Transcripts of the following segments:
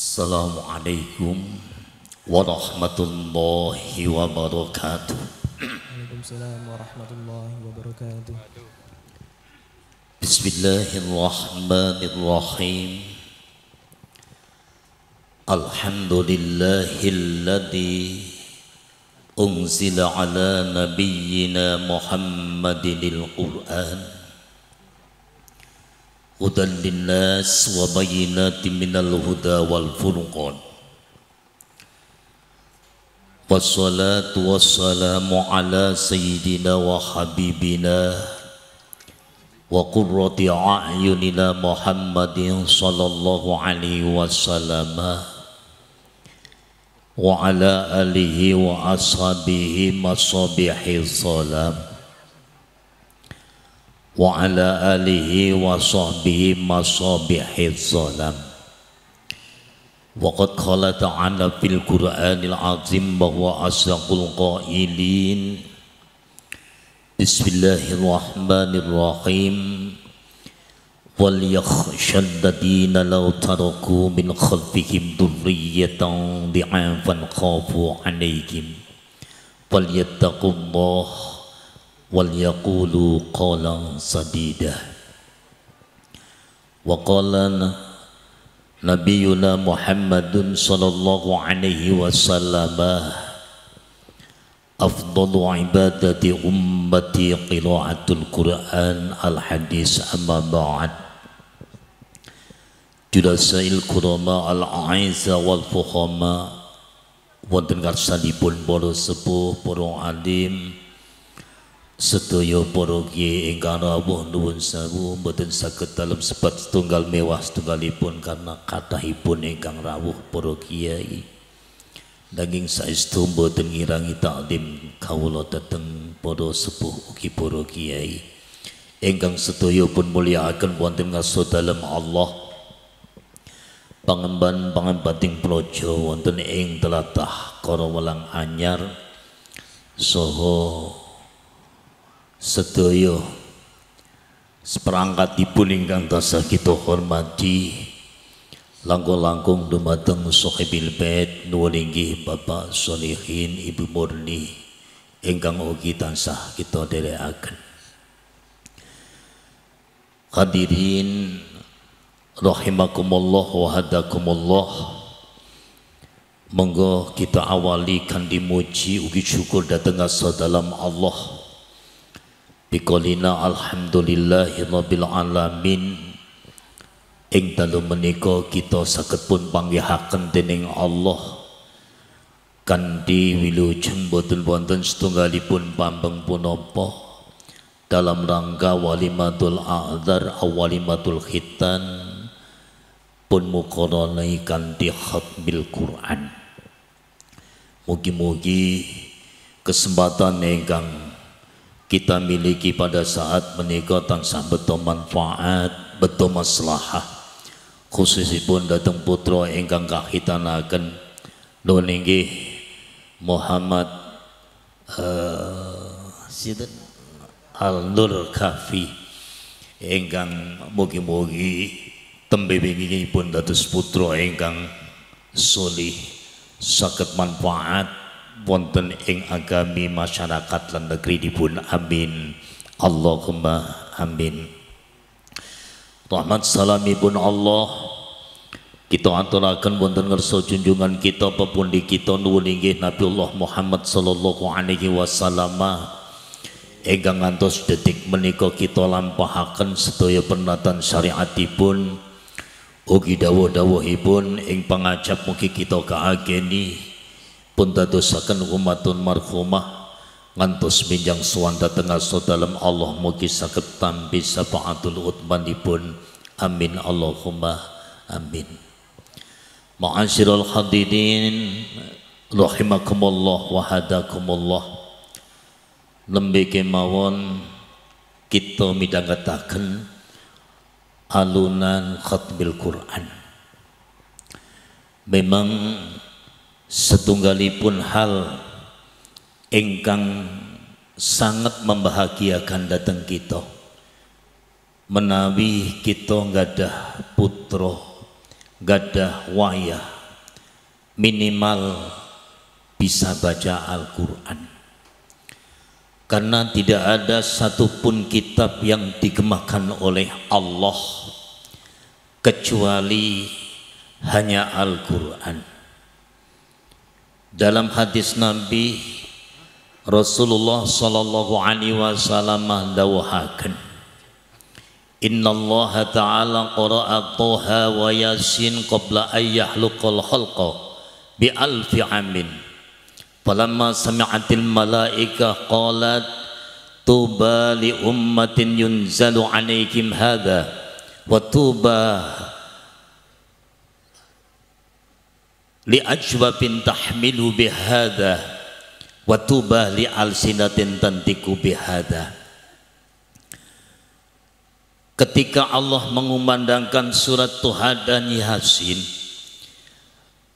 Assalamualaikum warahmatullahi wabarakatuh. Waalaikumsalam warahmatullahi wabarakatuh. Bismillahirrahmanirrahim. Alhamdulillahilladzi unzila ala nabiyyina Muhammadinil Qur'an hudan linnas wa bayyinatin minal huda wal furqan. Wassalatu wassalamu ala sayyidina wa habibina wa qurrati a'yunina Muhammadin sallallahu alaihi wasallam wa ala alihi wa ashabihi masabihi salam wa ala alihi wa sahbihi masabihi salam. Wa qad qala ta'ala fil Qur'anil azim bahwa asdaqul qailin Bismillahirrahmanirrahim wal yakhshal ladina law taraku min khalfihim dhurriyyatan dhi'afan khafu 'alaihim falyattaqullaha wal yaqulu qawlan sadida. Wa qala nabiyuna Muhammadun sallallahu alaihi wasallam afdalu ibadati ummati qiraatul Qur'an al hadis amma ba'd. Julasail kurama al aiza wal fukhama wonten karsanipun para sepuh para alim sedaya para kiai ingkang rawuh nuwun sewu mboten saged dalem sebat setunggal mewah setunggalipun karena kathahipun ingkang rawuh para kiai. Nanging saestu mboten ngirangi takdim kawula dhateng para sepuh ugi para kiai ingkang sedaya pun mulyakaken wonten ngarsa dalem Allah. Pangemban pangembating praja wonten ing tlatah Karawelang Anyar saha sedaya seperangkatipun ingkang tansah kita hormati, langkung-langkung dumateng sahibil bait nuwun inggih Bapak Sholihin Ibu Murni ingkang ugi tansah kita dherekaken. Hadirin rahimakumullah wa hadakumullah. Monggo kita awali kanthi muji ugi syukur dhateng dalam Allah. Biqolina alhamdulillahi rabbil alamin. Ing dalu menika kita saged pun panggihaken dening Allah kanthi wilujeng boten wonten setunggalipun pambeng punapa dalam rangka walimatul a'dzar walimatul khitan pun muqarranai kanthi khatmil Qur'an. Mugi-mugi kesempatan ingkang kita miliki pada saat menika tansah beto manfaat, beto maslahah, khususipun dateng putra ingkang kahitanaken nuwun inggih Muhammad sinten Al-Nur Kafi ingkang mugi-mugi tembe winginipun dados putra ingkang solih saged manfaat wonten ing agami masyarakat lan negeri dipun amin Allahumma amin. Rahmat salamipun Allah kita aturaken wonten ngarsa junjungan kita pepundi kita nuwun inggih Nabiullah Muhammad sallallahu alaihi wasallam ingkang ngantos detik menika kita lampahaken sedaya pernatan syariatipun ugi dawuh-dawuhipun ing pangajab mugi kita kaageni pun dadosaken umatun marhumah ngantos minjang sowan dhateng ngarsa dalem Allah mugi saged tampi syafaatul utmanipun amin Allahumma amin. Ma'asyiral hadirin rahimakumullah wa hadakumullah. Lembe kemawon kita midhangetaken alunan khatmil Quran. Memang setunggalipun hal ingkang sangat membahagiakan datang kita menawi kita nggadah putra gadah wayah minimal bisa baca Al-Quran, karena tidak ada satupun kitab yang digemahkan oleh Allah kecuali hanya Al-Quran. Dalam hadis Nabi, Rasulullah sallallahu alaihi wasallam dawuhaken, innallaha ta'ala qara'a Toha wa Yasin qabla an yakhluqal khalqa bi alfi amin. Falamma sami'atil malaikah qalat tuba li ummatin yunzalu alaikum hadha wa tuba li ajwabin tahmilu bihadha wa tuba li alsinatin tantiku bihadha. Ketika Allah mengumandangkan surat Toha dan Yasin,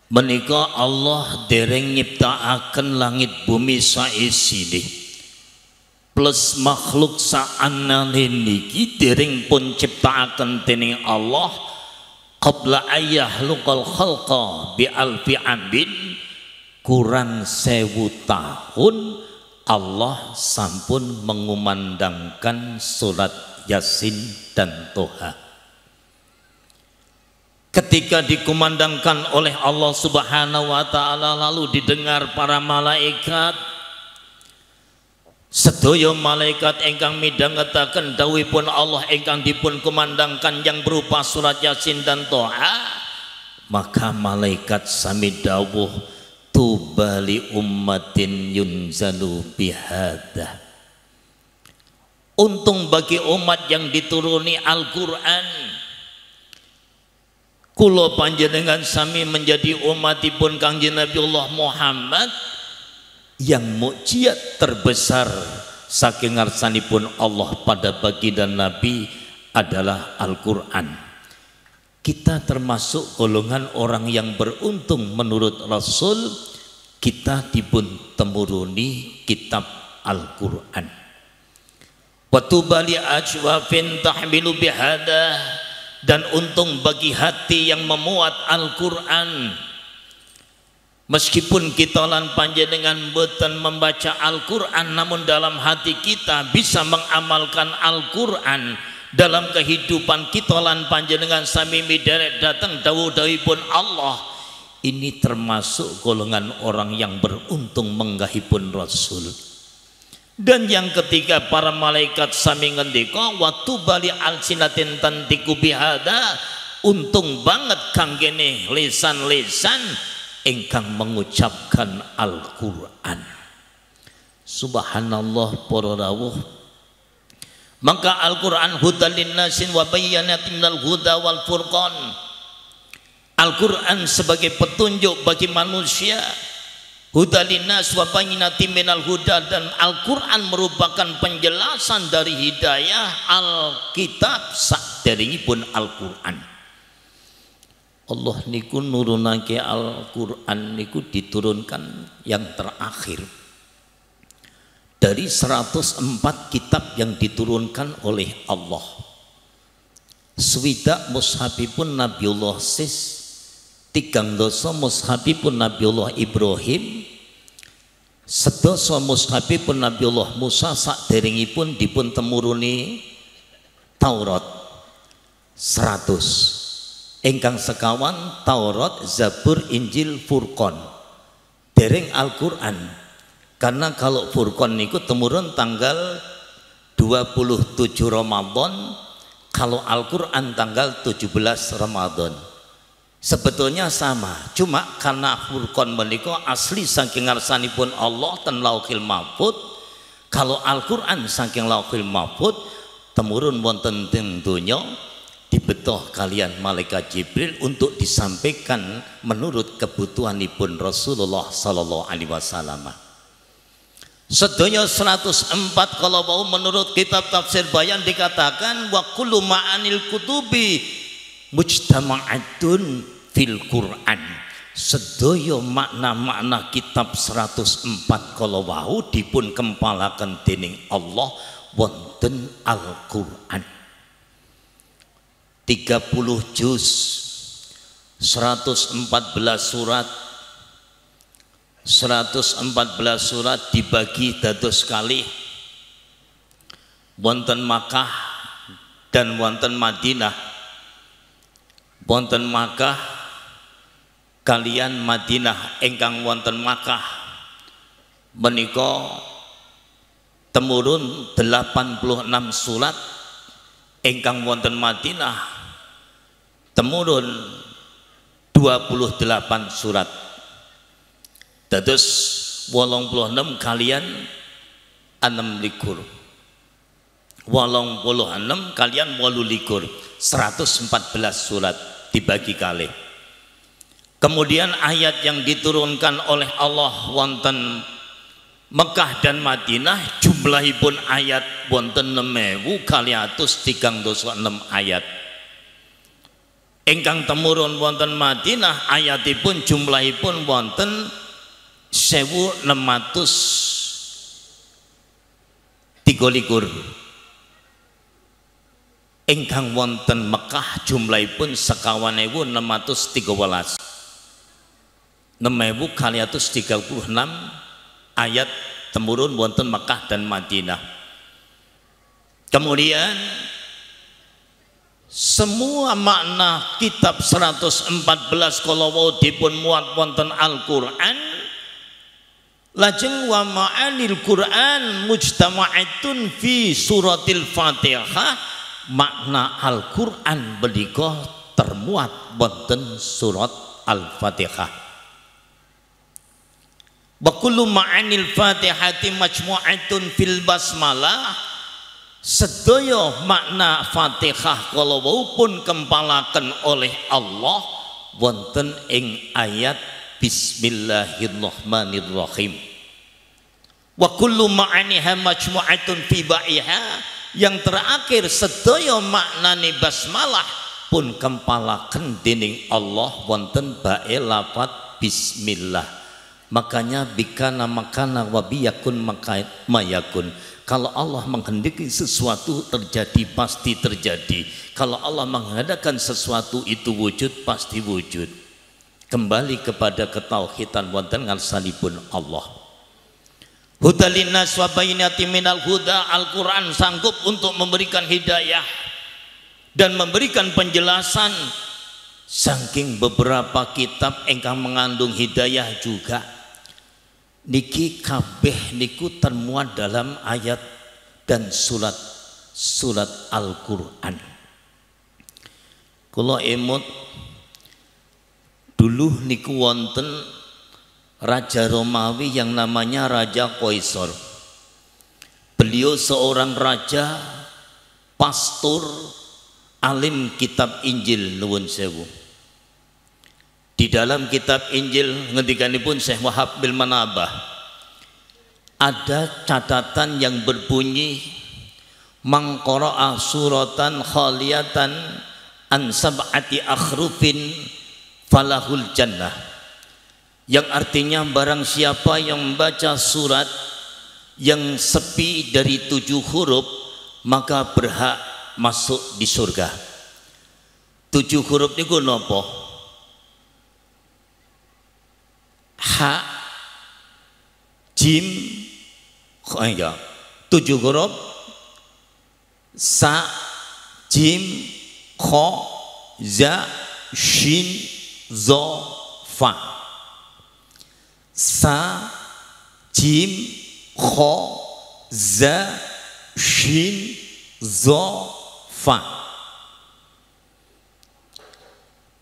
menika Allah dereng nyiptaaken langit bumi saisine plus makhluk saanane niki dereng pun ciptaaken dening Allah qabla ayyahluqal khalqa bi alfi amin, kurang 1000 tahun Allah sampun mengumandangkan surat Yasin dan Toha. Ketika dikumandangkan oleh Allah Subhanahu wa taala, lalu didengar para malaikat, sedaya malaikat ingkang midhangetaken dawuhipun Allah ingkang dipun kumandangkan yang berupa surat Yasin dan Toha, maka malaikat sami dawuh tuba li ummatin yunzalu bihadza. Untung bagi umat yang dituruni Al-Qur'an. Kula panjenengan sami menjadi umatipun Kangjeng Nabiullah Muhammad yang mukjizat terbesar saking ngarsanipun Allah pada baginda Nabi adalah Al-Qur'an. Kita termasuk golongan orang yang beruntung menurut Rasul, kita dipun temuruni kitab Al-Qur'an. Wa tubali ajwafin tahmilu bihada, dan untung bagi hati yang memuat Al-Quran. Meskipun kita lan panjenengan boten membaca Al-Quran, namun dalam hati kita bisa mengamalkan Al-Quran. Dalam kehidupan kita lan panjenengan sami miderek datang dawuh-dawuhipun Allah. Ini termasuk golongan orang yang beruntung menggahipun Rasul. Dan yang ketiga, para malaikat sami ngendika wa tubali alsinatin tantiku bihada, untung banget kanggene lisan-lisan ingkang mengucapkan Al-Qur'an. Subhanallah para rawuh. Maka Al-Qur'an hudal linnasin wa bayyanatin minal huda wal furqan. Al-Qur'an sebagai petunjuk bagi manusia, hudalinas wa bayyinatin minal huda, dan Al-Qur'an merupakan penjelasan dari hidayah Alkitab saderengipun Al-Qur'an. Allah niku nurunake Al-Qur'an niku diturunkan yang terakhir dari 104 kitab yang diturunkan oleh Allah. Swidak mushafipun Nabiullah Sis, 3 mushafipun Nabiullah Ibrahim, 10 mushafipun Nabiullah Musa saderengipun dipun temuruni Taurat 100, ingkang sekawan Taurat, Zabur, Injil, Furqan, dereng Al-Qur'an. Karena kalau Furqan niku temurun tanggal 27 Ramadan, kalau Al-Qur'an tanggal 17 Ramadan. Sebetulnya sama, cuma karena Furqan menika asli saking ngarsanipun Allah ten Lauhil Mahfuz. Kalau Al-Qur'an saking Lauhil Mahfuz temurun wonten teng donya, dibetoh kalian malaikat Jibril untuk disampaikan menurut kebutuhanipun Rasulullah sallallahu alaihi wasallam. Sedaya 104 kalau mau menurut kitab tafsir Bayan dikatakan wa kullu ma'anil kutubi mujtama'atun fil Quran. Sedaya makna-makna kitab 104 kalau wau dipun kempalaken dening Allah wonten Al-Qur'an. 30 juz 114 surat. 114 surat dibagi dados kalih, wonten Makkah dan wonten Madinah. Wonten Makkah kalian Madinah. Ingkang wonten Makkah menika temurun 86 surat. Ingkang wonten Madinah temurun 28 surat. Dados 86 kalian 6 86 kalian 8 114 surat dibagi kalih. Kemudian ayat yang diturunkan oleh Allah wonten Mekah dan Madinah jumlahipun ayat wonten 6.236 ayat. Ingkang temurun wonten Madinah ayatipun jumlahipun wonten 1623. Ingkang wonten Mekah jumlahipun 6.613. 6.236 ayat temurun wonten Mekah dan Madinah. Kemudian semua makna kitab 114 kalau dipun muat wonten Al-Qur'an, lajeng wa ma'anil Qur'an mujtama'atun fi suratil Fatihah, makna Al-Qur'an menika termuat wonten surat Al-Fatihah. Wa kullu ma'anil Fatihati majmu'atun fil basmalah, sedaya makna Fatihah kalau pun kempalaken oleh Allah wonten ing ayat Bismillahirrahmanirrahim. Wa kullu ma'aniha majmu'atun fi ba'iha, yang terakhir sedaya maknane basmalah pun kempalaken dening Allah wonten bae lafat bismillah. Makanya bikana makana wa biyakun mayakun. Kalau Allah menghendaki sesuatu terjadi pasti terjadi. Kalau Allah mengadakan sesuatu itu wujud pasti wujud. Kembali kepada ketauhidan wonten ngarsanipun Allah. Hudalinnas wa bayyinatin minal huda. Al-Qur'an sanggup untuk memberikan hidayah dan memberikan penjelasan. Saking beberapa kitab ingkang mengandung hidayah juga niki kabeh niku termuat dalam ayat dan surat Al-Qur'an. Kula emut dulu niku wonten raja Romawi yang namanya Raja Kaisar. Beliau seorang raja, pastor, alim kitab Injil nuwun sewu. Di dalam kitab Injil ngendikanipun Syekh Wahab bin Manabah ada catatan yang berbunyi man qara'a suratan khaliyatan an sab'ati akhrufin falahul jannah, yang artinya barang siapa yang membaca surat yang sepi dari 7 huruf maka berhak masuk di surga. 7 huruf niku napa? Ha, jim, ya, 7 huruf. Sa, jim, kho, za, shin, zo, fa. Sa, jim, kho, za, shin, zo, fa.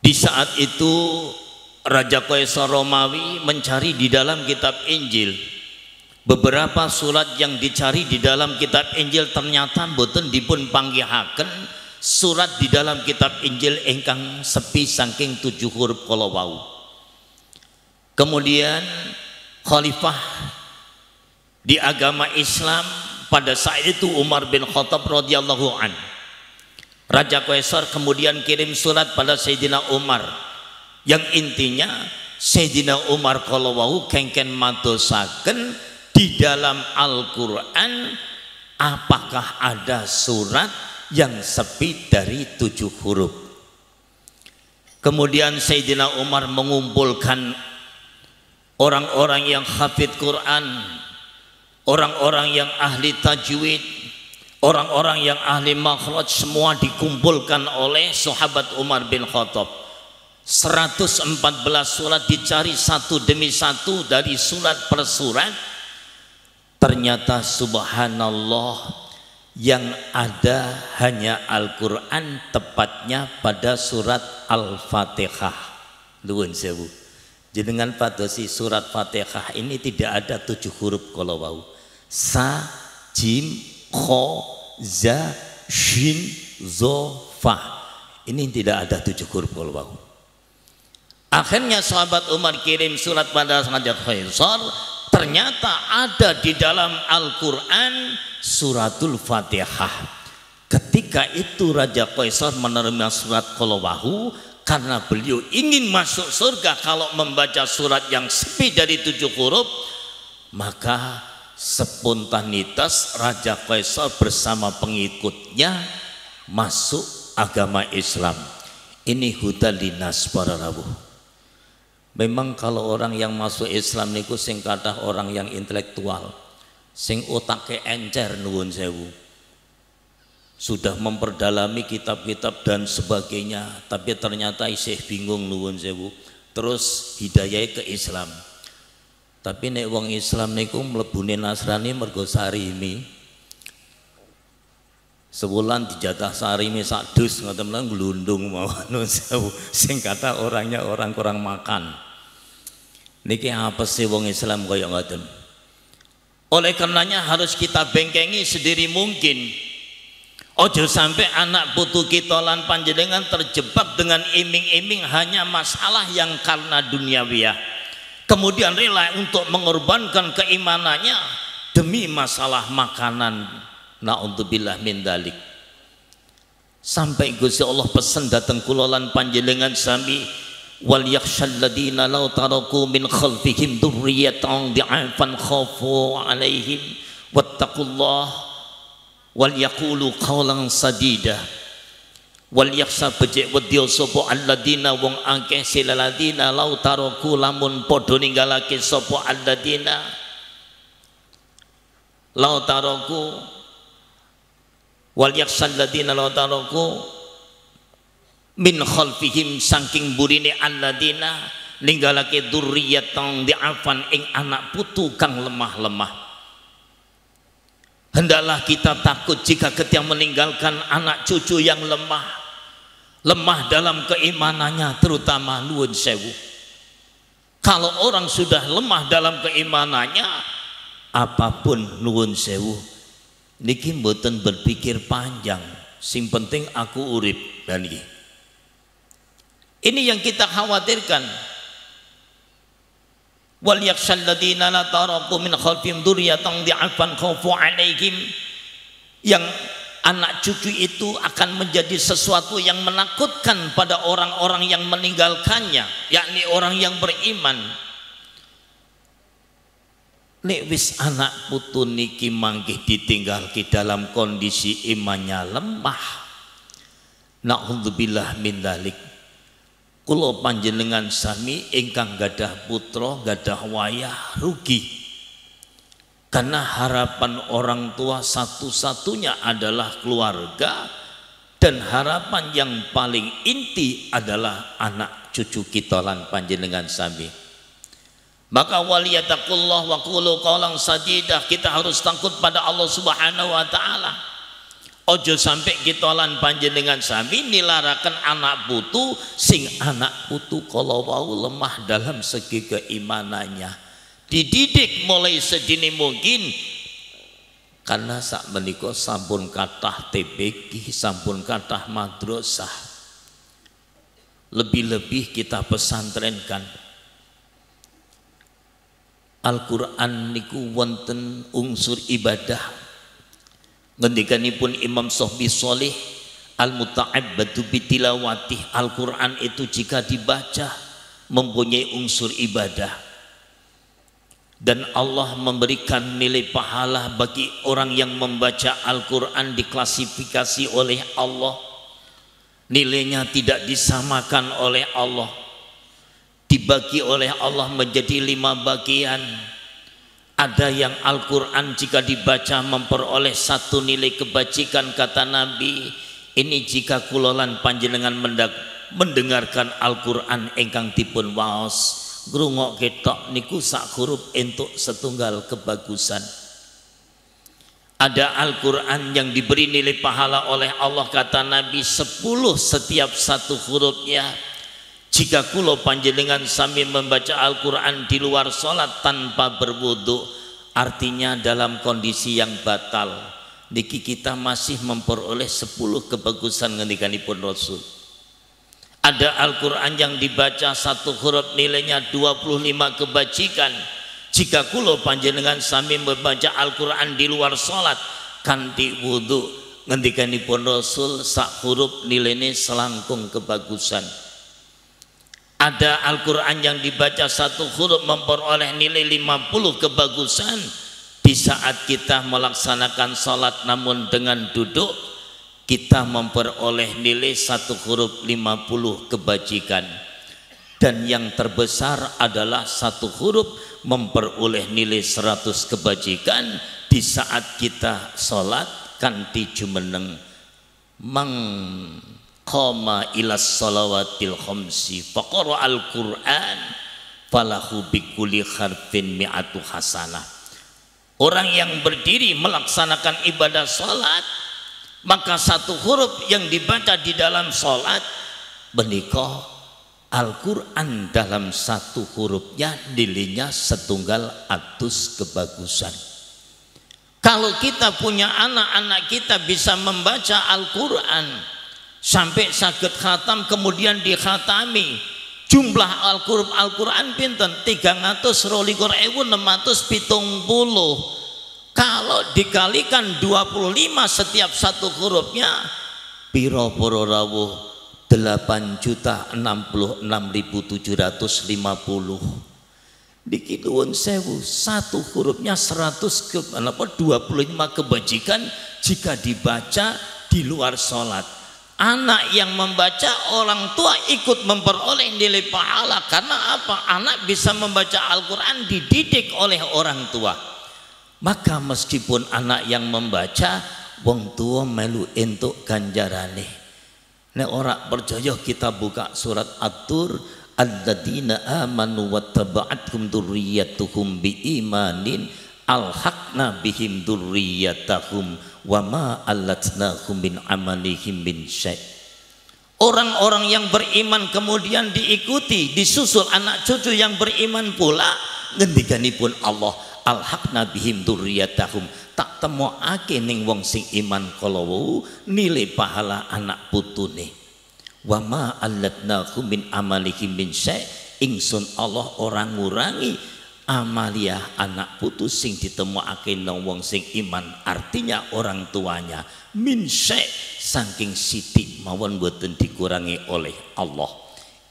Di saat itu Raja Kaisar Romawi mencari di dalam kitab Injil. Beberapa surat yang dicari di dalam kitab Injil ternyata boten dipun panggihaken surat di dalam kitab Injil ingkang sepi saking 7 huruf kala wau. Kemudian khalifah di agama Islam pada saat itu Umar bin Khattab radhiyallahu an. Raja Kaisar kemudian kirim surat pada Sayyidina Umar, yang intinya Sayyidina Umar kalau wau kengken madosaken di dalam Al-Qur'an apakah ada surat yang sepi dari 7 huruf. Kemudian Sayyidina Umar mengumpulkan orang-orang yang hafidh Quran, orang-orang yang ahli tajwid, orang-orang yang ahli makhraj, semua dikumpulkan oleh sahabat Umar bin Khattab. 114 surat dicari satu demi satu dari surat per surat. Ternyata subhanallah, yang ada hanya Al-Quran, tepatnya pada surat Al-Fatihah. Nuwun sewu. Jenengan padosi surat Fatihah ini tidak ada 7 huruf kalau wau. Sa, jim, kho, za, shin, zo, fa. Ini tidak ada 7 huruf kalau wau. Akhirnya sahabat Umar kirim surat pada Raja Qaisar. Ternyata ada di dalam Al-Quran suratul Fatihah. Ketika itu Raja Qaisar menerima surat Qalawahu karena beliau ingin masuk surga kalau membaca surat yang sepi dari 7 huruf. Maka spontanitas Raja Qaisar bersama pengikutnya masuk agama Islam. Ini hudan dinas para rawuh. Memang kalau orang yang masuk Islam niku sing kathah orang yang intelektual, sing otake encer nuwun sewu, sudah memperdalami kitab-kitab dan sebagainya, tapi ternyata isih bingung nuwun sewu, terus hidayah ke Islam. Tapi nek wong Islam niku mlebune Nasrani mergo sarimi. Sebulan dijatah sarimi sak dus ngoten lho glundung mawon sewu, sing kata orangnya orang kurang makan. Niki apa sih wong Islam kaya ngoten? Oleh karenanya harus kita bengkengi sediri mungkin. Ojo sampai anak putu kita lan panjenengan terjebak dengan iming-iming hanya masalah yang karena duniawiyah. Kemudian rela untuk mengorbankan keimanannya demi masalah makanan. Na'udzubillah min dalik. Sampai Gusti Allah pesan datang kula lan panjenengan sami, wal yakhshal ladina law taraku min khalfihim dzurriyyatan dha'afan khafu 'alaihim wattaqullah wal yaqulu qawlan sadida. Wal yakhsha becik wedi sapa alladina wong akeh silaladina law taraku lamun padha ninggalake sapa alladina law taraku wal yakhsal ladina law taraku min khalfihim saking burine alladina ninggalake dzurriyyatan dha'afan ing anak putu kang lemah-lemah. Hendaklah kita takut jika ketika meninggalkan anak cucu yang lemah dalam keimanannya, terutama nuwun sewu. Kalau orang sudah lemah dalam keimanannya, apapun nuwun sewu niki mboten berpikir panjang, sing penting aku urip dan ini yang kita khawatirkan. Wal yakhshal ladina la taraku min khalfihim dzurriyyatan dha'afan khafu 'alaihim, yang anak cucu itu akan menjadi sesuatu yang menakutkan pada orang-orang yang meninggalkannya, yakni orang yang beriman. Nek wis anak putu niki manggih ditinggal ki dalam kondisi imannya lemah, na'udzubillah min dzalik. Kula panjenengan sami ingkang gadah putra gadah wayah rugi, karena harapan orang tua satu-satunya adalah keluarga, dan harapan yang paling inti adalah anak cucu kita lan panjenengan sami. Maka waliyatakullah wa qulu qawlan sadidah, kita harus takut pada Allah Subhanahu wa taala. Ojo sampai kita lan panjenengan sami nilarakan anak putu sing anak putu kalau wau lemah dalam segi keimanannya. Dididik mulai sedini mungkin, karena sak menika sampun kathah TPQ, sampun kathah madrasah. Lebih-lebih kita pesantrenkan. Al-Quran niku wonten unsur ibadah. Ngendikanipun Imam Sohbi Sholih, al-muta'abbadu bitilawatih, Al-Quran itu jika dibaca mempunyai unsur ibadah, dan Allah memberikan nilai pahala bagi orang yang membaca Al-Quran. Diklasifikasi oleh Allah nilainya tidak disamakan oleh Allah, dibagi oleh Allah menjadi 5 bagian. Ada yang Al-Quran jika dibaca memperoleh 1 nilai kebajikan, kata Nabi. Ini jika kulolan panjenengan mendengarkan Al-Quran ingkang dipun waos, ngrungok ketok niku sak huruf entuk setunggal kebagusan. Ada Al-Quran yang diberi nilai pahala oleh Allah, kata Nabi 10 setiap 1 hurufnya. Jika kulo panjenengan sami membaca Al-Quran di luar sholat tanpa berwudu, artinya dalam kondisi yang batal, niki kita masih memperoleh 10 kebagusan ngendikanipun Rasul. Ada Al-Quran yang dibaca 1 huruf nilainya 25 kebajikan. Jika kulo panjenengan sami membaca Al-Quran di luar sholat kanthi wudu, ngendikanipun Rasul sak huruf nilainya selangkung kebagusan. Ada Al-Quran yang dibaca 1 huruf memperoleh nilai 50 kebagusan. Di saat kita melaksanakan sholat namun dengan duduk, kita memperoleh nilai 1 huruf 50 kebajikan. Dan yang terbesar adalah 1 huruf memperoleh nilai 100 kebajikan di saat kita sholat kanthi jumeneng mang qama ilas salawatil khamsi faqara al-Qur'an falahu bikulli harfin mi'atu hasanah. Orang yang berdiri melaksanakan ibadah sholat, maka 1 huruf yang dibaca di dalam sholat menika Al-Quran dalam 1 hurufnya nilainya setunggal atus kebagusan. Kalau kita punya anak-anak kita bisa membaca Al-Quran sampai saged khatam kemudian dikhatami, jumlah Al-Quran pinten 322.670. Kalau dikalikan 25 setiap 1 hurufnya piro para rawuh 8.066.750. Niki nuwun sewu 1 hurufnya 25 kebajikan jika dibaca di luar sholat. Anak yang membaca, orang tua ikut memperoleh nilai pahala. Karena apa? Anak bisa membaca Al-Quran dididik oleh orang tua. Maka meskipun anak yang membaca, wong tua melu entuk ganjarane. Nek ora percaya kita buka surat At-Tur, alladzina amanu wattaba'athum dzurriyyatuhum biimanin alhaqna bihim dzurriyyatahum wama allatnahum min amalihim min syai'. Orang-orang yang beriman kemudian diikuti, disusul anak cucu yang beriman pula, ngendikanipun Allah alhaqna bihim dzurriyyatahum, tak temokake ning wong sing iman kala nilai pahala anak putune. Wa ma allatnahum min amalihim min syai', ingsun Allah orang ngurangi amaliyah anak putu sing ditemokake nang wong sing iman, artinya orang tuanya, min syai' saking sithik mawon boten dikurangi oleh Allah.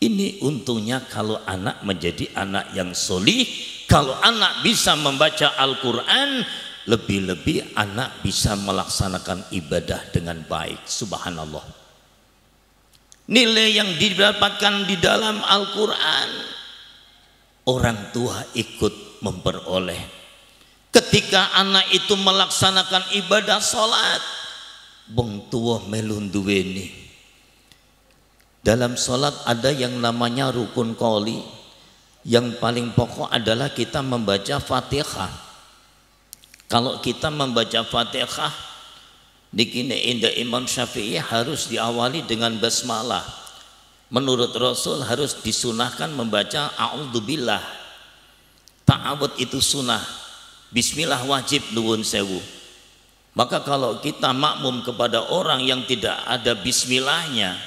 Ini untungnya kalau anak menjadi anak yang solih, kalau anak bisa membaca Al-Quran, lebih-lebih anak bisa melaksanakan ibadah dengan baik. Subhanallah. Nilai yang didapatkan di dalam Al-Quran, orang tua ikut memperoleh. Ketika anak itu melaksanakan ibadah sholat, wong tua melun duweni. Dalam sholat ada yang namanya rukun qauli. Yang paling pokok adalah kita membaca Fatihah. Kalau kita membaca Fatihah, dikini indah Imam Syafi'i harus diawali dengan basmalah. Menurut Rasul harus disunahkan membaca a'udzubillah. Ta'awud itu sunnah, bismillah wajib nuwun sewu. Maka kalau kita makmum kepada orang yang tidak ada bismillahnya,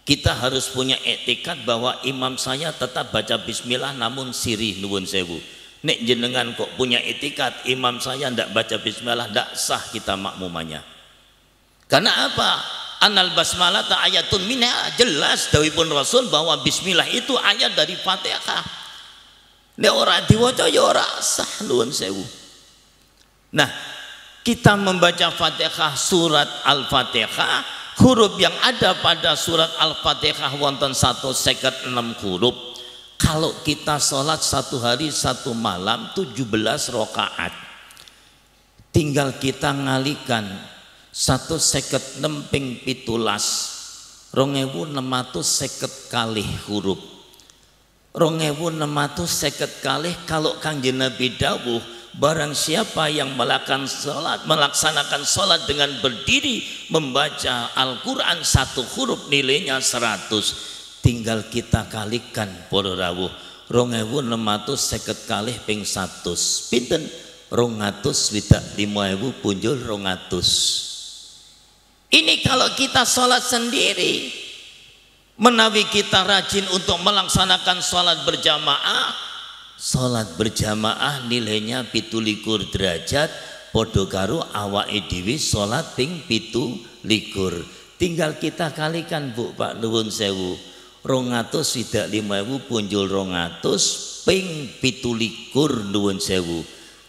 kita harus punya etikat bahwa imam saya tetap baca bismillah namun sirih nuwun sewu. Nek jenengan kok punya etikat imam saya ndak baca bismillah, ndak sah kita makmumannya. Karena apa? Anal basmalah ta ayatun minha, jelas dawuhipun Rasul bahwa bismillah itu ayat dari Fatihah. Nek ora diwaca ya ora sah nuwun sewu. Nah, kita membaca Fatihah surat Al-Fatihah huruf yang ada pada surat Al-Fatihah wonten 156 huruf. Kalau kita sholat satu hari satu malam 17 rakaat, tinggal kita ngalikan 156 ping 17 2650 kalih huruf. 2650 kalih kalau Kanjeng Nabi dawuh barang siapa yang melaksanakan sholat dengan berdiri membaca Al-Quran satu huruf nilainya 100. Tinggal kita kalikan para rawuh 2650 kalih ping 100 pinten 205.000 punjul 200. Ini kalau kita sholat sendiri. Menawi kita rajin untuk melaksanakan sholat berjamaah nilainya 17 derajat podo karo awake dhewe sholat ping 17. Tinggal kita kalikan Bu Pak nuwun sewu 205.000 punjul 200 ping 17 nuwun sewu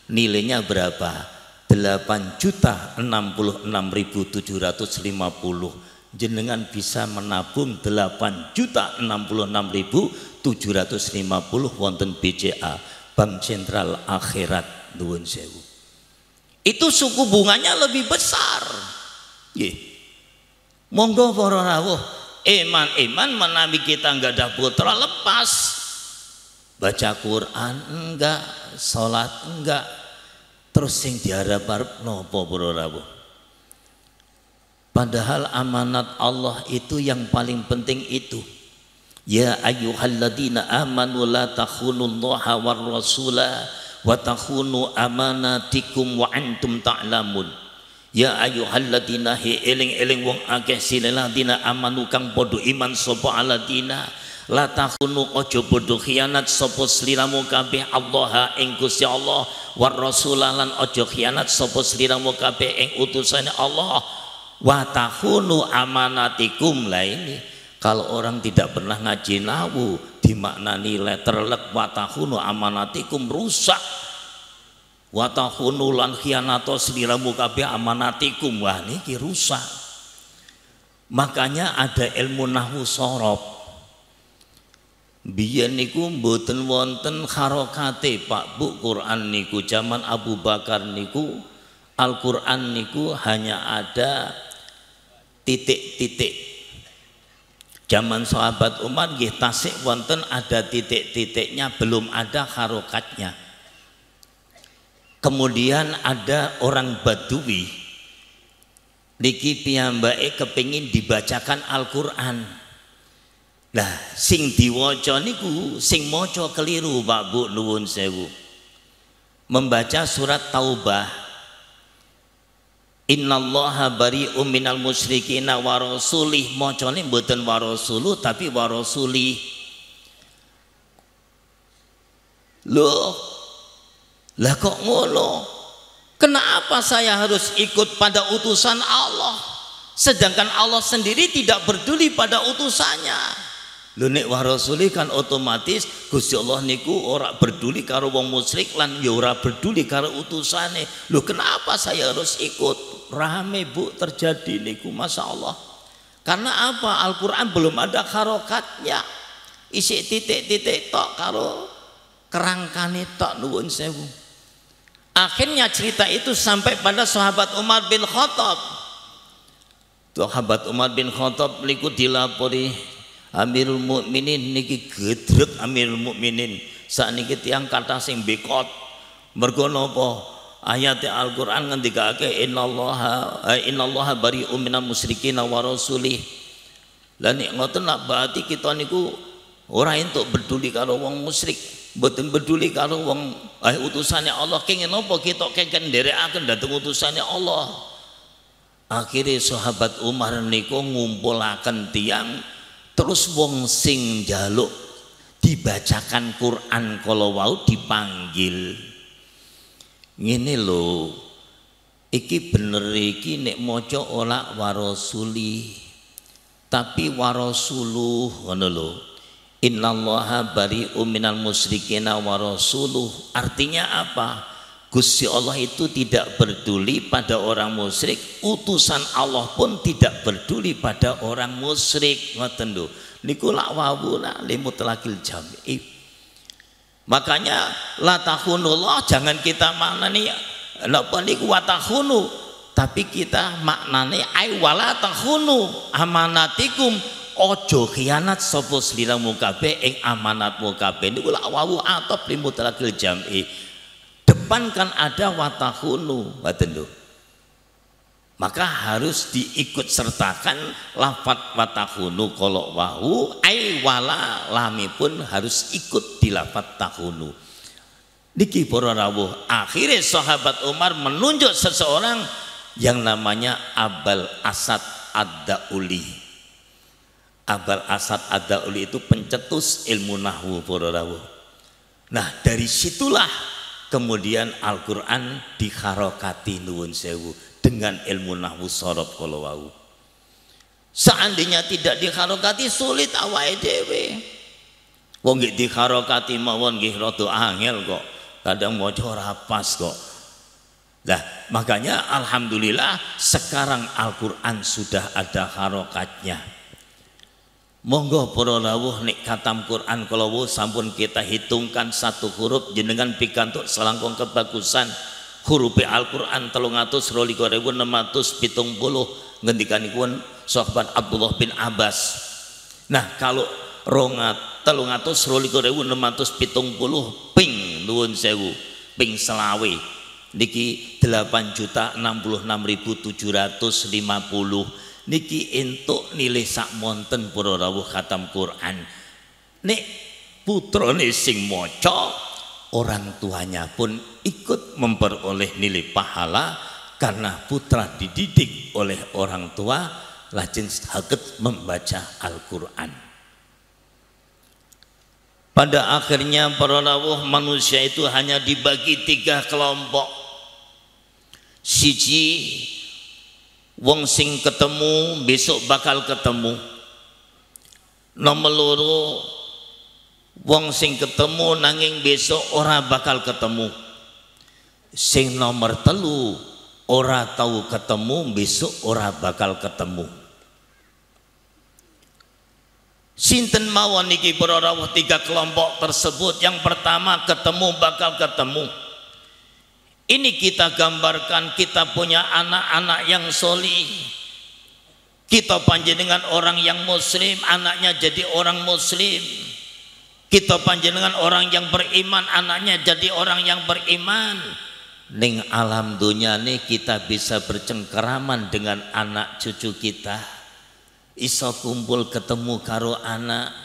nilainya berapa? 8.066.750. Jenengan bisa menabung 8.066.750 wonten BCA Bank Sentral Akhirat nuwun sewu. Itu suku bunganya lebih besar. Nggih. Monggo para rawuh, iman menawi kita enggak ada putra lepas. Baca Quran enggak, salat enggak. Terus sing diharap-harap napa para rawuh? Padahal amanat Allah itu yang paling penting itu. Ya ayyuhalladzina amanu la takhunullaha war rasula wa takhunu amanatikum wa antum ta'lamun. Ya ayyuhalladzina eling-eling wong akeh silladina amanu kang padha iman sapa aladina la takhunu aja padha khianat sapa sliramu kabeh Allah ing Gusti Allah war rasula lan aja khianat sapa sliramu kabeh ing utusane Allah. Watahunu amanatikum lah ini. Kalau orang tidak pernah ngaji nahu dimaknani letterlek watahunu amanatikum rusak. Watahunu lan khianato sliramu kabeh amanatikum wah niki rusak. Makanya ada ilmu nahwu sorof. Biyen niku mboten wonten harokate Pak Bu Quran niku zaman Abu Bakar niku Al-Quran niku hanya ada titik-titik. Zaman sahabat Umar nggih tasik wonten ada titik-titiknya, belum ada harokatnya. Kemudian ada orang Badui niki piyambake kepingin dibacakan Al-Quran. Nah, sing diwaca niku sing maca keliru Pak Bu nuwun sewu. Membaca surat Taubah Innallaha bari'um minal musyrikina wa rasulih, macane mboten wa rasuluh tapi wa rasulih. Loh, lah kok ngono? Kenapa saya harus ikut pada utusan Allah sedangkan Allah sendiri tidak peduli pada utusannya? Lho nek wa rasuli kan otomatis Gusti Allah niku ora peduli karo wong musyrik lan ya ora peduli karo utusane. Lho kenapa saya harus ikut? Rame Bu terjadi niku Masya Allah. Karena apa? Al-Quran belum ada harokatnya, isi titik-titik tok karo kerangkane tok nuwun sewu. Akhirnya cerita itu sampai pada sahabat Umar bin Khattab. Sahabat Umar bin Khattab niku dilapori Amirul Mukminin niki gedrek Amirul Mukminin sakniki tiyang kathah sing bekot mergo napa ayat Al-Qur'an ngendikake innallaha bari'um minal musyrikin wa rasulih. Lah nek ngoten nak berarti kita niku ora entuk peduli karo wong musyrik, mboten peduli karo wong utusane Allah. Kenging napa kita kengken nderekaken dhateng utusane Allah. Akhirnya sahabat Umar niku ngumpulaken tiyang. Terus wong sing njaluk dibacakan Quran kalau wau dipanggil. Ngene lho. Iki bener iki nek maca ora warasuli. Tapi warasuluh ngono lho. Innallaha bari'um minal musyrikina warasuluh. Artinya apa? Gusti Allah itu tidak peduli pada orang musyrik, utusan Allah pun tidak peduli pada orang musyrik. Ngoten lho. Niku lak wawuna limutlaqil jam'i. Makanya la takhunullah, jangan kita maknani napa niku wa takhunu, tapi kita maknane ai wala takhunu amanatikum, ojo khianat sapa sliramu kabeh ing amanatmu kabeh. Niku lak wawu atop limutlaqil jam'i. Depan kan ada watahunu, maka harus diikut sertakan lafat watahunu. Kalau wahu ai wala lami pun harus ikut di lafat tahunu. Niki para rawuh, akhirnya sahabat Umar menunjuk seseorang yang namanya Abul Asad Ad-Dauli. Abul Asad Ad-Dauli itu pencetus ilmu nahwu para rawuh. Nah dari situlah kemudian Al-Quran dikharokati nuwun sewu dengan ilmu nahwu sorof kolowau. Seandainya tidak dikharokati sulit awake dhewe. Wong nggih dikharokati mawon nggih rada angel kok. Kadang maca ora pas kok. Nah, makanya alhamdulillah sekarang Al-Quran sudah ada harokatnya. Monggo para rawuh nek katam Quran kalau sampun kita hitungkan satu huruf jenengan pikantuk selangkung kebagusan. Huruf Al-Quran 322.670 ngendikanipun sahabat Abdullah bin Abbas. Nah kalau 322.670 ping nuwun sewu ping selawe niki 8.066.750 niki entuk nilai sak monten para rawuh khatam Quran. Nek putrane sing maca, orang tuanya pun ikut memperoleh nilai pahala karena putra dididik oleh orang tua lajeng saged membaca Al-Quran. Pada akhirnya para rawuh manusia itu hanya dibagi 3 kelompok. Siji wong sing ketemu besok bakal ketemu. Nomor loro wong sing ketemu nanging besok ora bakal ketemu. Sing nomor telu ora tahu ketemu besok ora bakal ketemu. Sinten mawon niki para rawuh 3 kelompok tersebut. Yang pertama ketemu bakal ketemu. Ini kita gambarkan kita punya anak-anak yang solih. Kita panjenengan orang yang muslim, anaknya jadi orang muslim. Kita panjenengan orang yang beriman, anaknya jadi orang yang beriman. Ning alam dunia nih kita bisa bercengkeraman dengan anak cucu kita. Iso kumpul ketemu karo anak,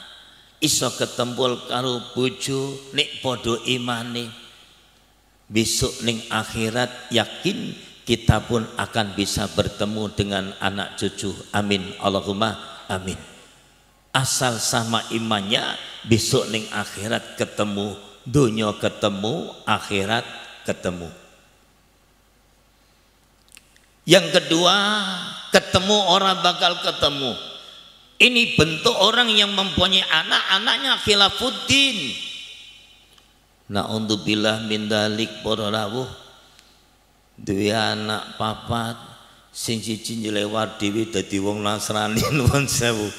iso ketemu karo bojo, nek podo imane. Besok ning akhirat yakin kita pun akan bisa bertemu dengan anak cucu. Amin Allahumma amin. Asal sama imannya besok ning akhirat ketemu, dunia ketemu, akhirat ketemu. Yang kedua ketemu orang bakal ketemu. Ini bentuk orang yang mempunyai anak, anaknya khilafuddin. Na'udzubillah min dalik para rawuh duwe anak papat sing siji nyelewat dhewe dadi wong Nasrani nuwun sewu.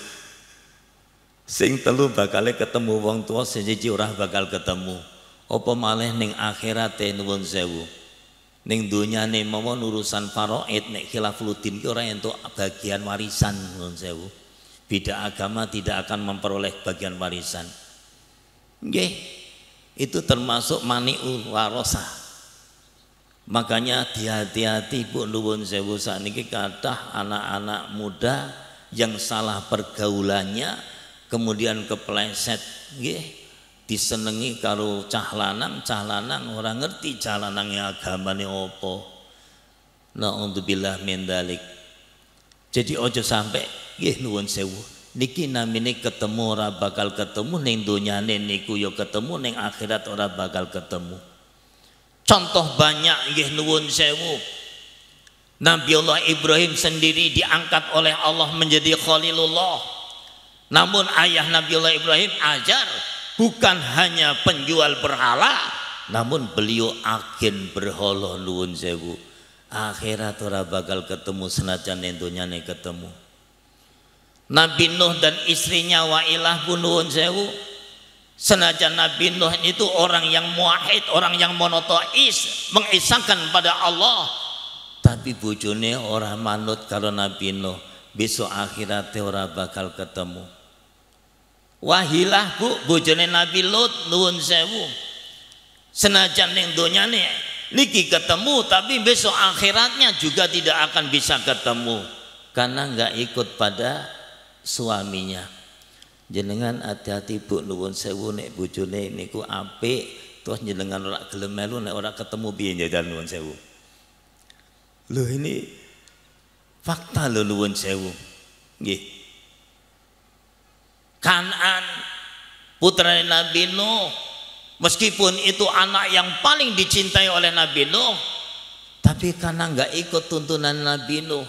Sing telu bakal ketemu wong tua, sing siji ora bakal ketemu. Apa malih ning akhirate nuwun sewu. Ning dunyane mawon urusan faraid nek khilafuddin ki ora entuk bagian warisan nuwun sewu. Beda agama tidak akan memperoleh bagian warisan. Nggih. Itu termasuk mani'ul warosah. Makanya hati-hati Bu nuwun sewu sakniki kathah anak-anak muda yang salah pergaulannya kemudian kepleset nggih disenengi karo cah lanang ora ngerti cah lanange agamane apa. Na'udzubillah min dzalik. Jadi ojo sampai nggih nuwun sewu niki namine ketemu ora bakal ketemu, ning donyane niku ya ketemu, ning akhirat ora bakal ketemu. Contoh banyak nggih nuwun sewu. Nabiullah Ibrahim sendiri diangkat oleh Allah menjadi Khalilullah. Namun ayah Nabiullah Ibrahim Azar bukan hanya penjual berhala, namun beliau agen berhala nuwun sewu. Akhirat ora bakal ketemu senajan entunyane ketemu. Nabi Nuh dan istrinya Wailah pun nuwun sewu. Senajan Nabi Nuh itu orang yang muahid, orang yang monoteis, mengisahkan pada Allah, tapi bojone ora manut karo Nabi Nuh, besok akhiratnya ora bakal ketemu. Wahilah bu, bojone Nabi Lut nuwun sewu. Senajan ning donyane niki ketemu, tapi besok akhiratnya juga tidak akan bisa ketemu karena nggak ikut pada suaminya. Jenengan hati-hati bu, nuwun sewu nek bojone niku apik terus jenengan ora gelem melu nek ora ketemu piye njajan nuwun sewu. Lho ini fakta lho nuwun sewu. Nggih. Kan'an putra Nabi Nuh, meskipun itu anak yang paling dicintai oleh Nabi Nuh, tapi karena nggak ikut tuntunan Nabi Nuh,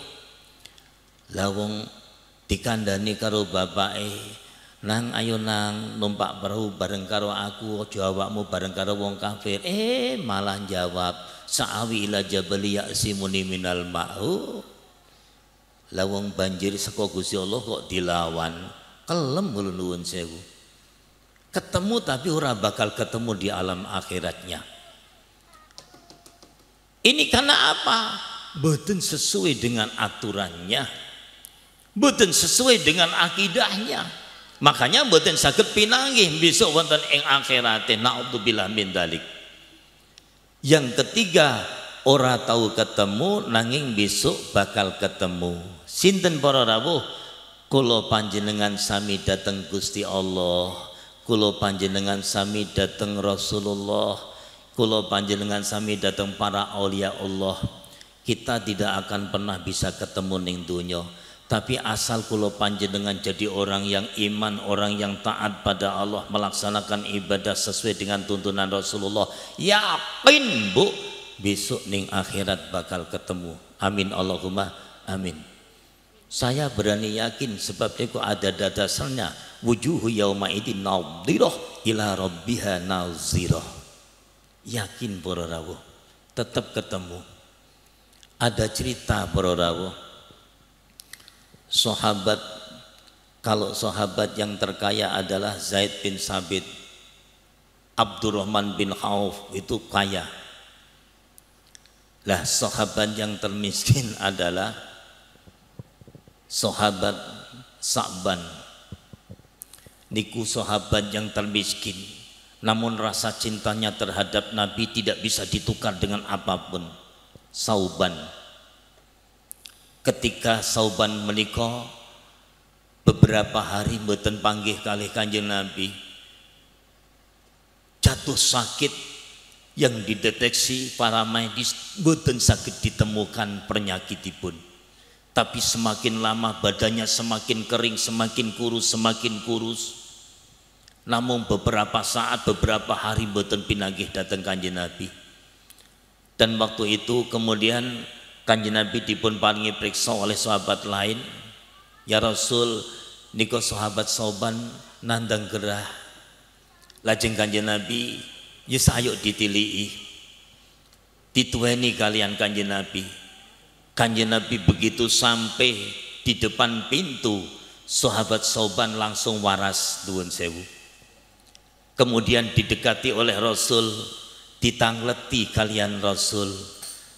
lawong dikandani karo bapake, nang ayo nang numpak perahu bareng karo aku, aja awakmu bareng karo wong kafir. Malah jawab, sa'awi ila jabali ya'simuni minal ma'u. Lawong banjir saka Gusti Allah kok dilawan, kelem nuwun sewu. Ketemu tapi ora bakal ketemu di alam akhiratnya. Ini karena apa? Mboten sesuai dengan aturannya, mboten sesuai dengan akidahnya. Makanya mboten saged pinanggih besok wonten ing akhirate, naudzubillah min dzalik. Yang ketiga, ora tahu ketemu nanging besok bakal ketemu. Sinten para rawuh? Kula panjenengan sami dateng Gusti Allah, kula panjenengan sami dateng Rasulullah, kula panjenengan sami dateng para aulia Allah. Kita tidak akan pernah bisa ketemu ning donya. Tapi asal kula panjenengan jadi orang yang iman, orang yang taat pada Allah, melaksanakan ibadah sesuai dengan tuntunan Rasulullah, yakin bu, besok ning akhirat bakal ketemu. Amin Allahumma amin. Saya berani yakin sebab itu ada dasarnya. Wujuhu yauma idin nadhirah ila rabbiha nazirah. Yakin para rawuh, tetap ketemu. Ada cerita para rawuh. Sahabat, kalau sahabat yang terkaya adalah Zaid bin Sabit, Abdurrahman bin Auf itu kaya. Lah sahabat yang termiskin adalah sahabat Sa'ban. Niku sahabat yang termiskin, namun rasa cintanya terhadap Nabi tidak bisa ditukar dengan apapun. Sauban. Ketika Sauban menikah, beberapa hari mboten panggih kalih Kanjeng Nabi, jatuh sakit yang dideteksi para medis mboten saged ditemukan penyakitipun. Tapi semakin lama badannya semakin kering, semakin kurus. Namun beberapa saat, beberapa hari mboten pinanggih dateng Kanjeng Nabi. Dan waktu itu kemudian Kanjeng Nabi dipun paringi periksa oleh sahabat lain. Ya Rasul, niko sahabat Sauban nandang gerah. Lajeng Kanjeng Nabi, ya sayo ditilii, ditueni kalian Kanjeng Nabi. Kanjeng Nabi begitu sampai di depan pintu, sahabat Sauban langsung waras nuwun sewu. Kemudian didekati oleh Rasul, ditangleti kalian Rasul.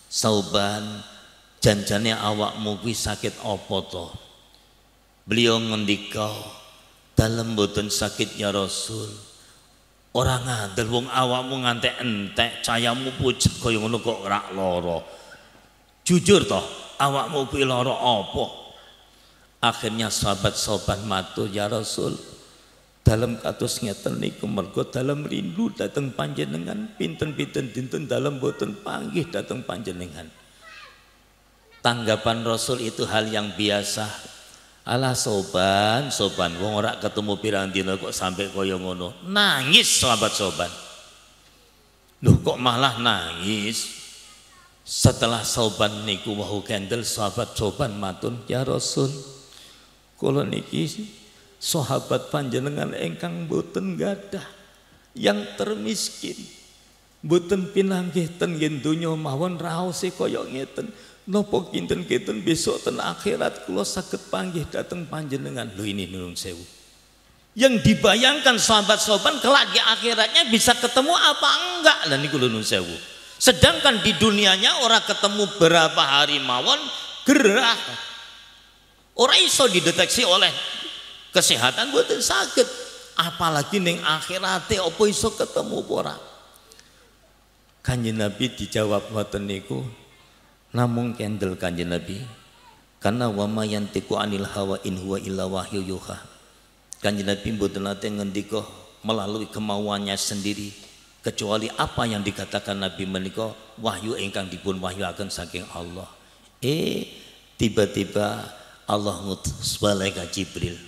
Sauban, janjane awakmu kuwi sakit apa to? Beliau ngendika, dalem mboten sakit ya Rasul. Ora ngandel wong awakmu ngantek entek, cayamu pucet kaya ngono kok ora lara. Jujur toh, awakmu kuwi lara apa? Akhirnya sahabat Sauban matur, ya Rasul, dalam kados ngeten niku mergo dalam rindu dateng panjenengan, pinten-pinten dinten dalam boten panggih dateng panjenengan. Tanggapan Rasul itu hal yang biasa. Alah Sauban, wong ora ketemu pirang dina kok sampai kaya ngono. Nangis sahabat Sauban. Loh kok malah nangis? Setelah Sauban niku wahu kendel, sahabat Sauban matun, ya Rasul, kula niki sahabat panjenengan engkang boten gadah, yang termiskin, Mboten pinanggih ten nggih donya mawon raos kaya ngeten. Napa kinten-kinten besok ten akhirat kula saged panggih dhateng panjenengan. Lho ini nuwun sewu. Yang dibayangkan sahabat-sahabat kelak di akhiratnya bisa ketemu apa enggak? Lah niku lho nuwun sewu. Sedangkan di dunianya orang ketemu berapa hari mawon gerah. Ora iso dideteksi oleh kesehatan mboten saged. Apalagi ning akhirate apa iso ketemu apa ora? Kanjeng Nabi dijawab ngoten niku namung kendel Kanjeng Nabi karena wa ma yantiqu anil hawa in huwa illa wahyu yuha. Kanjeng Nabi mboten nate ngendika melalui kemauannya sendiri kecuali apa yang dikatakan Nabi menika wahyu ingkang dipun wahyuaken saking Allah. Tiba-tiba Allah ngutus malaikat Jibril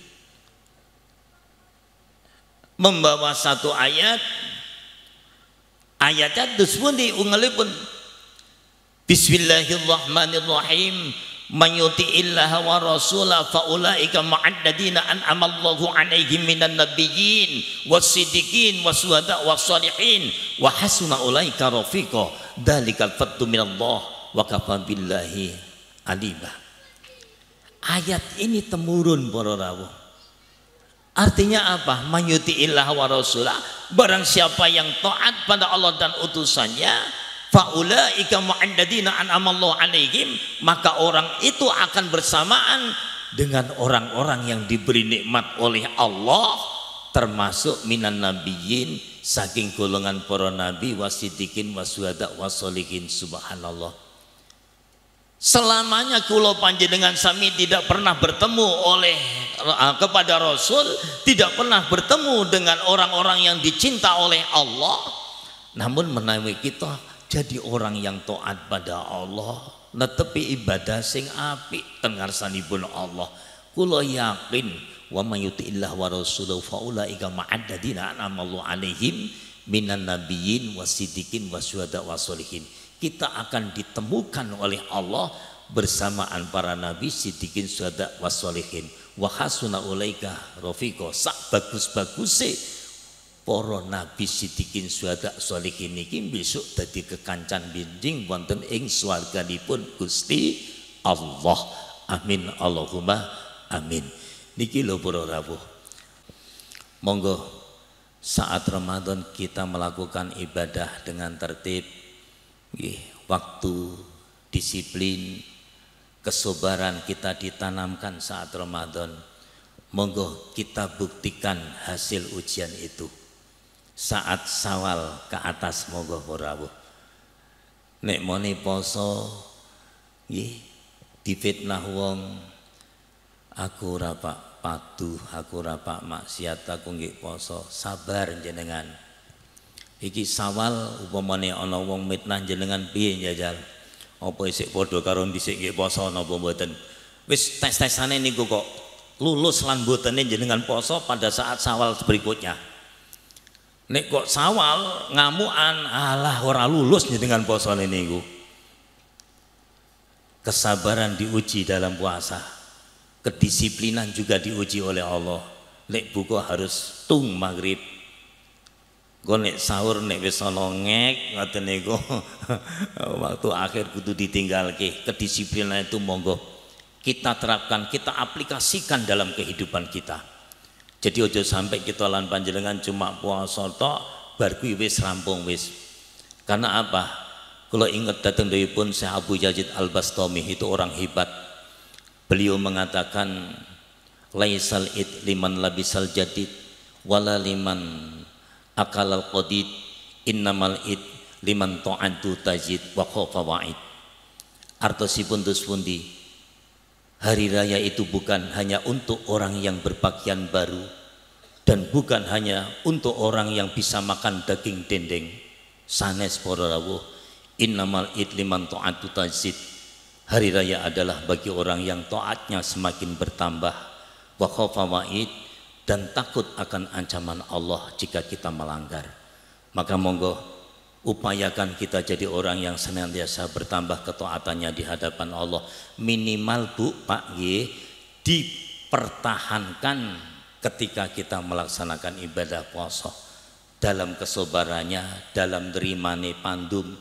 membawa satu ayatnya dus pun diungalipun Bismillahirrahmanirrahim man yuti'illaha wa rasulahu fa ulaika ma'al ladina an'amallahu 'alaihim minan nabiyyin was-siddiqin was-syuhada was-shalihin wa hasuna ulaika rafiqa dzalikal fadlu minallah wa kafa billahi alima. Ayat ini temurun para rawuh. Artinya apa? Man yuti'illaha wa rasulahu, barang siapa yang taat pada Allah dan utusannya, faulaika ma'alladzina an'amallahu 'alaihim, maka orang itu akan bersamaan dengan orang-orang yang diberi nikmat oleh Allah, termasuk minan nabiyyin, saking golongan para nabi, wasiddiqin wasyuhada wassolihin. Subhanallah. Selamanya kula panjenengan sami tidak pernah bertemu kepada Rasul, tidak pernah bertemu dengan orang-orang yang dicinta oleh Allah. Namun menawi kita jadi orang yang taat pada Allah, netepi ibadah sing apik teng ngarsanipun Allah, kula yakin wa may yuti'illah wa rasulahu fa ulaika ma'alladzina an'amallahu 'alaihim minan nabiyyin wasiddiqin wasyuhada wassolihin. Kita akan ditemukan oleh Allah bersamaan para nabi, siddiqin, syuhada wassolihin. Wa hasuna ulaika rafiqa. Sak bagus-baguse para nabi, siddiqin, syuhada, sholihin niki besok dadi kekancan binding wonten ing swarganipun Gusti Allah. Amin Allahumma amin. Niki lho para rawuh. Monggo saat Ramadan kita melakukan ibadah dengan tertib, waktu, disiplin, kesabaran kita ditanamkan saat Ramadan. Monggo kita buktikan hasil ujian itu saat Syawal ke atas. Monggo rawuh nek moni poso difitnah wong, aku ora pak patuh, aku ora pak maksiat, aku nggih poso. Sabar jenengan, iki Syawal upamane ana wong mitnah jenengan piye njajal? Apa isih padha karo dhisik nggih poso napa mboten? Wis tes-tesane niku kok lulus lan mbotene jenengan poso pada saat Syawal berikutnya. Nek kok Syawal ngamukan, alah ora lulus jenengan posone niku. Kesabaran diuji dalam puasa, kedisiplinan juga diuji oleh Allah. Nek buka harus tung maghrib, gue nek sahur nek wis ana ngek ngoten niku waktu akhir kudu ditinggalke. Kedisiplinan itu monggo kita terapkan, kita aplikasikan dalam kehidupan kita. Jadi ojo sampai kita lan panjenengan cuma puasa tok bar kuwi wis rampung wis. Karena apa? Kalau ingat datang dari pun Syekh Abu Yazid Al-Bastami, itu orang hebat. Beliau mengatakan laisal id liman labisal jadid wala liman akalal qadid, innamal id liman ta'antu tajid wa khofa wa'id. Artosipun dus pundi, hari raya itu bukan hanya untuk orang yang berpakaian baru, dan bukan hanya untuk orang yang bisa makan daging dendeng. Sanes para rawuh, innamal id liman ta'antu tajid. Hari raya adalah bagi orang yang taatnya semakin bertambah, wa khofa wa'id, dan takut akan ancaman Allah jika kita melanggar. Maka monggo upayakan kita jadi orang yang senantiasa bertambah ketaatannya di hadapan Allah. Minimal Bu Pak dipertahankan ketika kita melaksanakan ibadah puasa. dalam kesabarannya, dalam nerimane pandum,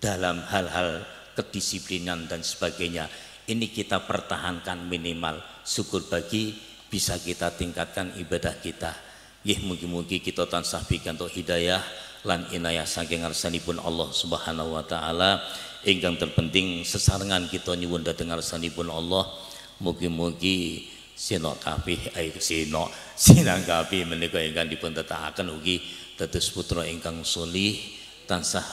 dalam hal-hal kedisiplinan dan sebagainya. Ini kita pertahankan minimal. Syukur bagi bisa kita tingkatkan ibadah kita. Mugi-mugi kita tansah pikantuk hidayah lan inayah saking ngarsanipun Allah Subhanahu wa taala. Ingkang terpenting sesarengan kita nyuwun dhateng ngarsanipun Allah. Mugi-mugi sinok kabeh sinang kabeh menika ingkang dipun tetakaken ugi dados putra ingkang sholih tansah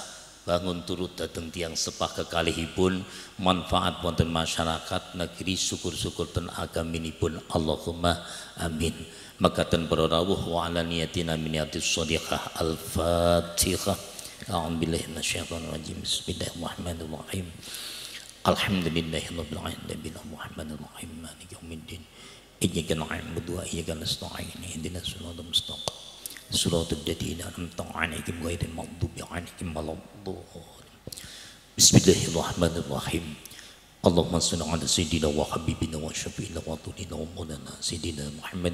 bangun turut dateng tiang sepah kekalihipun manfaat wonten masyarakat negeri syukur-syukur ten agaminipun Allahumma amin. Makaten para rawuh wa ala niyatina min niyatis shadiqah al-fatihah. A'udzubillahi minasyaitonir rajim. Bismillahirrahmanirrahim. Alhamdulillahirabbil alamin arrahmanir rahim maliki yaumiddin. Iyyaka na'budu wa iyyaka nasta'in ihdinas siratal mustaqim. Suratul ladzina an'amta 'alaihim ghairil maghdubi 'alaihim waladdallin. Bismillahirrahmanirrahim. Allahumma shalli 'ala sayyidina wa habibina wa syafi'ina wa tulina wa maulana sayyidina Muhammad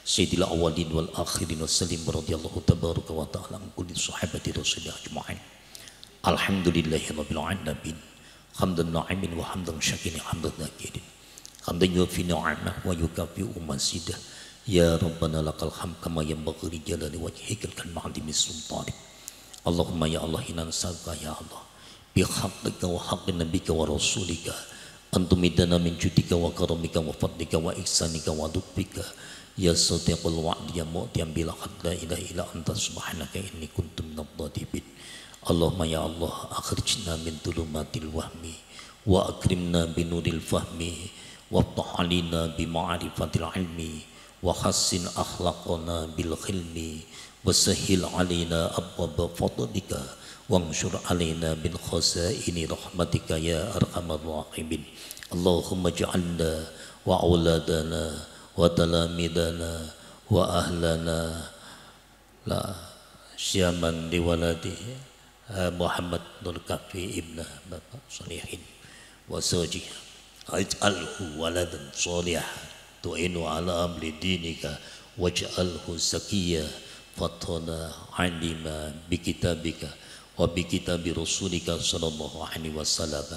sayyidil awwalin wal akhirin wa sallim radhiyallahu tabaraka wa ta'ala an kulli sahabati rasulillah ajma'in. Alhamdulillahirabbil alamin. Hamdan na'imin wa hamdan syakirin hamdan nakirin. Hamdan yufi ni'amah wa yukafi'u masidah. Ya Rabbana lakal hamd kama yanbaghi li jalali wajhikal karimati sultanik. Allahumma ya Allah inna nas'aluka ya Allah bi haqqika wa haqqi nabiyyika wa rasulika antum midana min judika wa karamika wa fadlika wa ihsanika wa lutfika ya sadiqul wa'di ya mu'tiyam bila la ilaha illa anta subhanaka inni kuntu minadh dhalimin. Allahumma ya Allah akhrijna min dhulumatil wahmi wa akrimna binuril fahmi wa ftah alina bi ma'rifatil ilmi wa hassin akhlaqana bil khilmi wa sahhil alina abwaba fadlika wanshur alina bil khazaini rahmatika ya arhamar rahimin. Allahumma ja'alna wa auladana wa talamidana wa ahlana la syaman li waladi Muhammad Nur Kafi ibn Bapak Salihin wa zawji aj'alhu waladan salihah tu'inu ala amri dinika waj'alhu zakiyya fatana alima bi kitabika wa bi kitabi rasulika sallallahu alaihi wasallam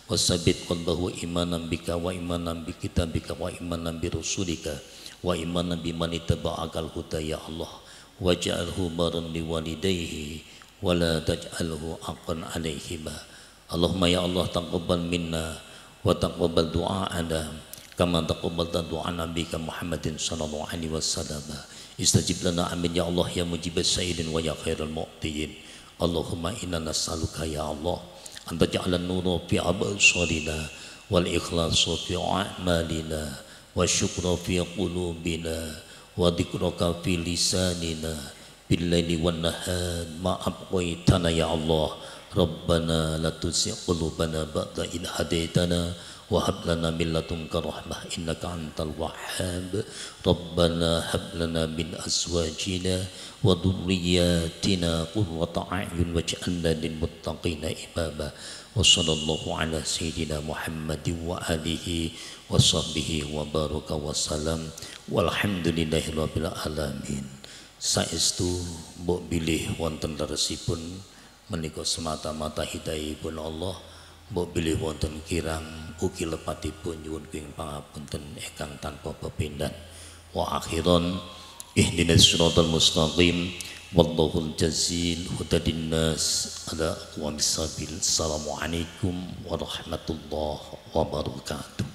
wasabit qalbahu imanan bika wa imanan bi kitabika wa imanan bi rasulika wa imanan bi man ittaba'akal huda ya Allah waj'alhu baran li walidayhi wa la taj'alhu aqan alaihima. Allahumma ya Allah taqabbal minna wa taqabbal du'a'ana kama taqabbalta du'a nabika Muhammadin sallallahu alaihi wasallam. Istajib lana amin ya Allah ya mujibas sa'ilin wa ya khairal mu'tiyin. Allahumma inna nas'aluka ya Allah anta ja'alan nura fi absarina wal ikhlasa fi a'malina wa syukra fi qulubina wa dhikraka fi lisanina bil laili wan nahar ma abqaitana ya Allah. Rabbana la tuzigh qulubana ba'da idh hadaitana wa hab lana min ladunka rahmah innaka antal wahhab. Rabbana hab lana min azwajina wa dhurriyyatina qurrata a'yun waj'alna lil muttaqina imama. Wa sallallahu ala sayyidina Muhammadin wa alihi wa sahbihi wa baraka wa salam walhamdulillahi rabbil alamin. Saestu mbok bilih wonten leresipun menika semata-mata hidayahipun Allah. Mbok bilih wonten kirang ugi lepatipun nyuwun ing pangapunten ingkang tanpa pepindhan. Wa akhiran ihdinas siratal mustaqim wallahul jazil hudadin nas ala aqwamis sabil. Assalamualaikum warahmatullahi wabarakatuh.